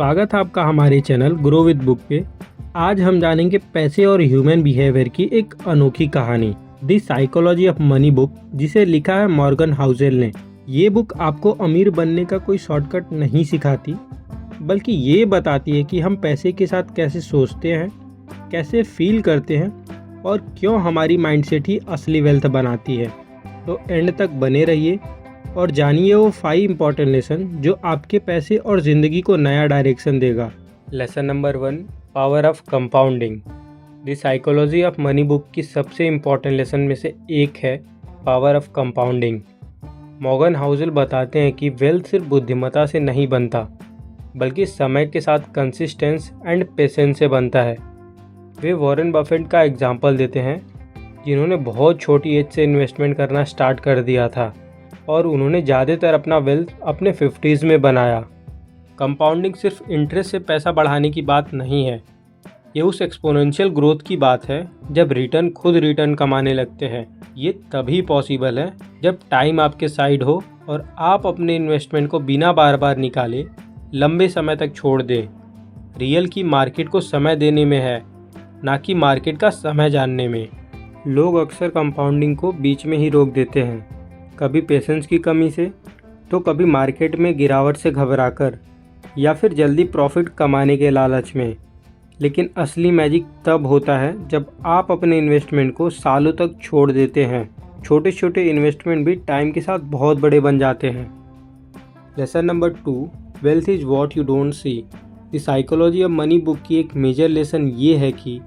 स्वागत है आपका हमारे चैनल ग्रो विद बुक पे। आज हम जानेंगे पैसे और ह्यूमन बिहेवियर की एक अनोखी कहानी, the psychology of money book, जिसे लिखा है मॉर्गन हाउसेल ने। ये बुक आपको अमीर बनने का कोई शॉर्टकट नहीं सिखाती, बल्कि ये बताती है कि हम पैसे के साथ कैसे सोचते हैं, कैसे फील करते हैं और क्यों हमारी माइंडसेट ही असली वेल्थ बनाती है। तो एंड तक बने रहिए और जानिए वो 5 इंपॉर्टेंट लेसन जो आपके पैसे और ज़िंदगी को नया डायरेक्शन देगा। Lesson number 1, power of compounding. The psychology of money book की सबसे इम्पॉर्टेंट लेसन में से एक है power of compounding. Morgan Housel बताते हैं कि वेल्थ सिर्फ बुद्धिमत्ता से नहीं बनता, बल्कि समय के साथ कंसिस्टेंस एंड पेशेंस से बनता है। वे वॉरेन बफेट का एग्जाम्पल देते हैं, जिन्होंने बहुत छोटी एज से इन्वेस्टमेंट करना स्टार्ट कर दिया था और उन्होंने ज़्यादातर अपना वेल्थ अपने 50s में बनाया। कंपाउंडिंग सिर्फ इंटरेस्ट से पैसा बढ़ाने की बात नहीं है, ये उस एक्सपोनेंशियल ग्रोथ की बात है जब रिटर्न खुद रिटर्न कमाने लगते हैं। ये तभी पॉसिबल है जब टाइम आपके साइड हो और आप अपने इन्वेस्टमेंट को बिना बार बार निकाले लंबे समय तक छोड़ दें। रियल की मार्केट को समय देने में है, ना कि मार्केट का समय जानने में। लोग अक्सर कंपाउंडिंग को बीच में ही रोक देते हैं, कभी पेशेंस की कमी से, तो कभी मार्केट में गिरावट से घबराकर, या फिर जल्दी प्रॉफिट कमाने के लालच में। लेकिन असली मैजिक तब होता है जब आप अपने इन्वेस्टमेंट को सालों तक छोड़ देते हैं। छोटे छोटे इन्वेस्टमेंट भी टाइम के साथ बहुत बड़े बन जाते हैं। Lesson number 2, wealth is what you don't see. The psychology of money book की एक मेजर लेसन ये है कि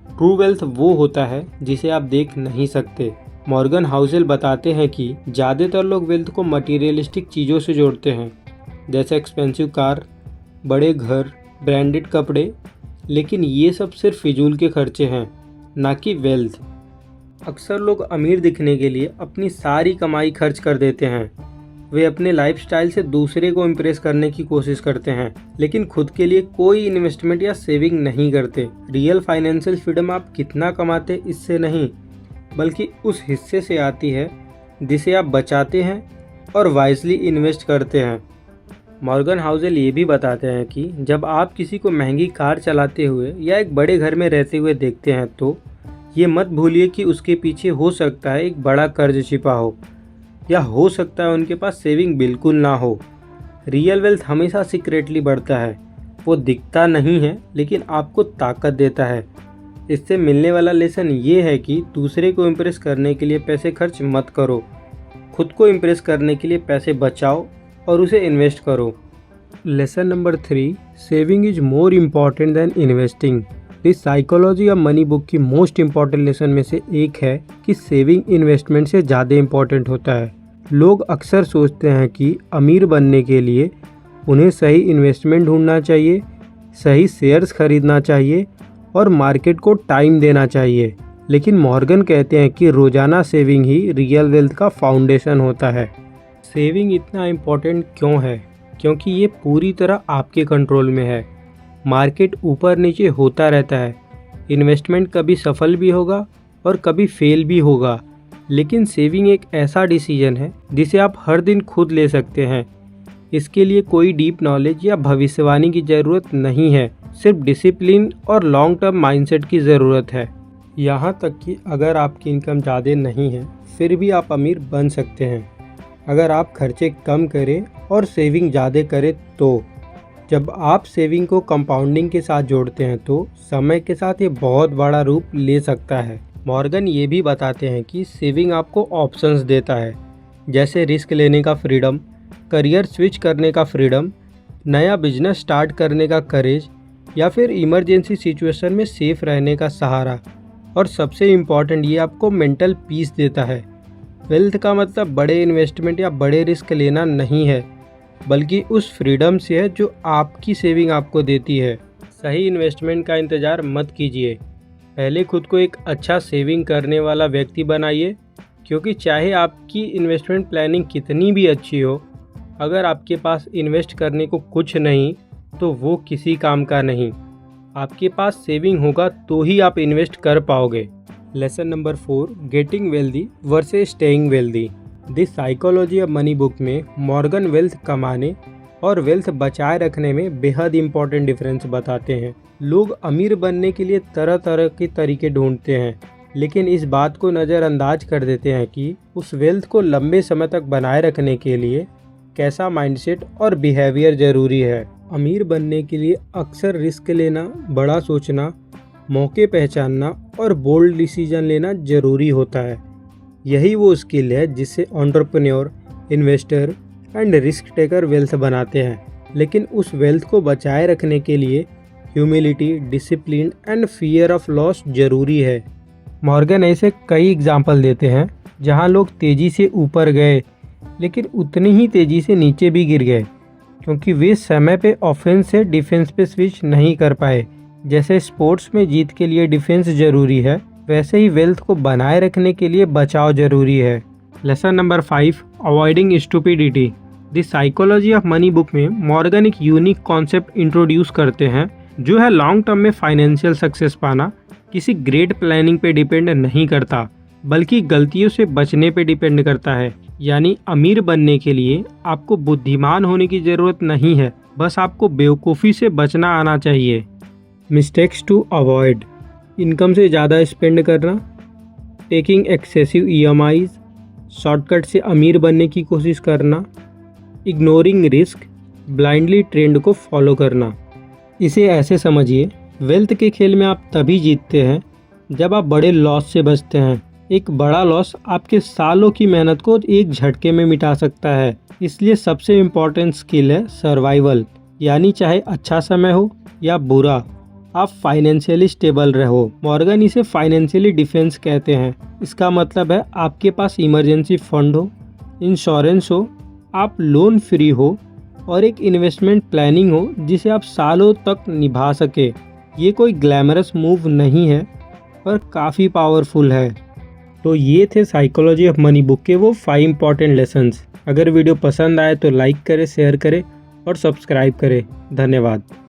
ट्रू वेल्थ वो होता है जिसे आप देख नहीं सकते। मॉर्गन हाउसेल बताते हैं कि ज़्यादातर लोग वेल्थ को मटीरियलिस्टिक चीज़ों से जोड़ते हैं, जैसे एक्सपेंसिव कार, बड़े घर, ब्रांडेड कपड़े, लेकिन ये सब सिर्फ फिजूल के खर्चे हैं, ना कि वेल्थ। अक्सर लोग अमीर दिखने के लिए अपनी सारी कमाई खर्च कर देते हैं। वे अपने लाइफस्टाइल से दूसरे को इम्प्रेस करने की कोशिश करते हैं, लेकिन खुद के लिए कोई इन्वेस्टमेंट या सेविंग नहीं करते। रियल फाइनेंशियल फ्रीडम आप कितना कमाते इससे नहीं, बल्कि उस हिस्से से आती है जिसे आप बचाते हैं और वाइजली इन्वेस्ट करते हैं। मॉर्गन हाउसेल ये भी बताते हैं कि जब आप किसी को महंगी कार चलाते हुए या एक बड़े घर में रहते हुए देखते हैं, तो ये मत भूलिए कि उसके पीछे हो सकता है एक बड़ा कर्ज छिपा हो, या हो सकता है उनके पास सेविंग बिल्कुल ना हो। रियल वेल्थ हमेशा सीक्रेटली बढ़ता है, वो दिखता नहीं है लेकिन आपको ताकत देता है। इससे मिलने वाला लेसन ये है कि दूसरे को इम्प्रेस करने के लिए पैसे खर्च मत करो, खुद को इम्प्रेस करने के लिए पैसे बचाओ और उसे इन्वेस्ट करो। Lesson number 3, saving is more important than investing. इस साइकोलॉजी ऑफ मनी बुक की मोस्ट इम्पॉर्टेंट लेसन में से एक है कि सेविंग इन्वेस्टमेंट से ज़्यादा इम्पॉर्टेंट होता है। लोग अक्सर सोचते हैं कि अमीर बनने के लिए उन्हें सही इन्वेस्टमेंट ढूंढना चाहिए, सही शेयर्स खरीदना चाहिए और मार्केट को टाइम देना चाहिए। लेकिन मॉर्गन कहते हैं कि रोज़ाना सेविंग ही रियल वेल्थ का फाउंडेशन होता है। सेविंग इतना इम्पोर्टेंट क्यों है? क्योंकि ये पूरी तरह आपके कंट्रोल में है। मार्केट ऊपर नीचे होता रहता है, इन्वेस्टमेंट कभी सफल भी होगा और कभी फेल भी होगा, लेकिन सेविंग एक ऐसा डिसीजन है जिसे आप हर दिन खुद ले सकते हैं। इसके लिए कोई डीप नॉलेज या भविष्यवाणी की ज़रूरत नहीं है, सिर्फ डिसिप्लिन और लॉन्ग टर्म माइंडसेट की ज़रूरत है। यहाँ तक कि अगर आपकी इनकम ज़्यादा नहीं है, फिर भी आप अमीर बन सकते हैं अगर आप खर्चे कम करें और सेविंग ज़्यादा करें। तो जब आप सेविंग को कंपाउंडिंग के साथ जोड़ते हैं, तो समय के साथ ये बहुत बड़ा रूप ले सकता है। मॉर्गन ये भी बताते हैं कि सेविंग आपको ऑप्शंस देता है, जैसे रिस्क लेने का फ्रीडम, करियर स्विच करने का फ्रीडम, नया बिजनेस स्टार्ट करने का करेज, या फिर इमरजेंसी सिचुएशन में सेफ रहने का सहारा। और सबसे इम्पॉर्टेंट, ये आपको मेंटल पीस देता है। वेल्थ का मतलब बड़े इन्वेस्टमेंट या बड़े रिस्क लेना नहीं है, बल्कि उस फ्रीडम से है जो आपकी सेविंग आपको देती है। सही इन्वेस्टमेंट का इंतज़ार मत कीजिए, पहले खुद को एक अच्छा सेविंग करने वाला व्यक्ति बनाइए, क्योंकि चाहे आपकी इन्वेस्टमेंट प्लानिंग कितनी भी अच्छी हो, अगर आपके पास इन्वेस्ट करने को कुछ नहीं, तो वो किसी काम का नहीं। आपके पास सेविंग होगा तो ही आप इन्वेस्ट कर पाओगे। Lesson number 4, getting wealthy versus staying wealthy. The psychology of money book में मॉर्गन वेल्थ कमाने और वेल्थ बचाए रखने में बेहद इम्पोर्टेंट डिफरेंस बताते हैं। लोग अमीर बनने के लिए तरह तरह के तरीके ढूंढते हैं, लेकिन इस बात को नज़रअंदाज कर देते हैं कि उस वेल्थ को लंबे समय तक बनाए रखने के लिए कैसा माइंडसेट और बिहेवियर ज़रूरी है। अमीर बनने के लिए अक्सर रिस्क लेना, बड़ा सोचना, मौके पहचानना और बोल्ड डिसीजन लेना ज़रूरी होता है। यही वो स्किल है जिससे entrepreneur, investor and risk taker wealth बनाते हैं। लेकिन उस वेल्थ को बचाए रखने के लिए humility, discipline and fear of loss ज़रूरी है। मॉर्गन ऐसे कई एग्जाम्पल देते हैं जहां लोग तेज़ी से ऊपर गए लेकिन उतनी ही तेज़ी से नीचे भी गिर गए, क्योंकि वे समय पे ऑफेंस से डिफेंस पे स्विच नहीं कर पाए। जैसे स्पोर्ट्स में जीत के लिए डिफेंस ज़रूरी है, वैसे ही वेल्थ को बनाए रखने के लिए बचाव ज़रूरी है। Lesson number 5, avoiding stupidity. The psychology of money book में मॉर्गन एक यूनिक कॉन्सेप्ट इंट्रोड्यूस करते हैं, जो है लॉन्ग टर्म में फाइनेंशियल सक्सेस पाना किसी ग्रेट प्लानिंग पे डिपेंड नहीं करता, बल्कि गलतियों से बचने पे डिपेंड करता है। यानी अमीर बनने के लिए आपको बुद्धिमान होने की ज़रूरत नहीं है, बस आपको बेवकूफ़ी से बचना आना चाहिए। मिस्टेक्स टू अवॉइड: इनकम से ज़्यादा स्पेंड करना, टेकिंग एक्सेसिव EMIs, शॉर्टकट से अमीर बनने की कोशिश करना, इग्नोरिंग रिस्क, ब्लाइंडली ट्रेंड को फॉलो करना। इसे ऐसे समझिए, वेल्थ के खेल में आप तभी जीतते हैं जब आप बड़े लॉस से बचते हैं। एक बड़ा लॉस आपके सालों की मेहनत को एक झटके में मिटा सकता है। इसलिए सबसे इम्पोर्टेंट स्किल है सर्वाइवल, यानी चाहे अच्छा समय हो या बुरा, आप फाइनेंशियली स्टेबल रहो। मॉर्गन इसे फाइनेंशियली डिफेंस कहते हैं। इसका मतलब है आपके पास इमरजेंसी फंड हो, इंश्योरेंस हो, आप लोन फ्री हो और एक इन्वेस्टमेंट प्लानिंग हो जिसे आप सालों तक निभा सके। ये कोई ग्लैमरस मूव नहीं है, पर काफ़ी पावरफुल है। तो ये थे साइकोलॉजी ऑफ मनी बुक के वो 5 इंपॉर्टेंट लेसन्स। अगर वीडियो पसंद आए तो लाइक करें, शेयर करें और सब्सक्राइब करें। धन्यवाद।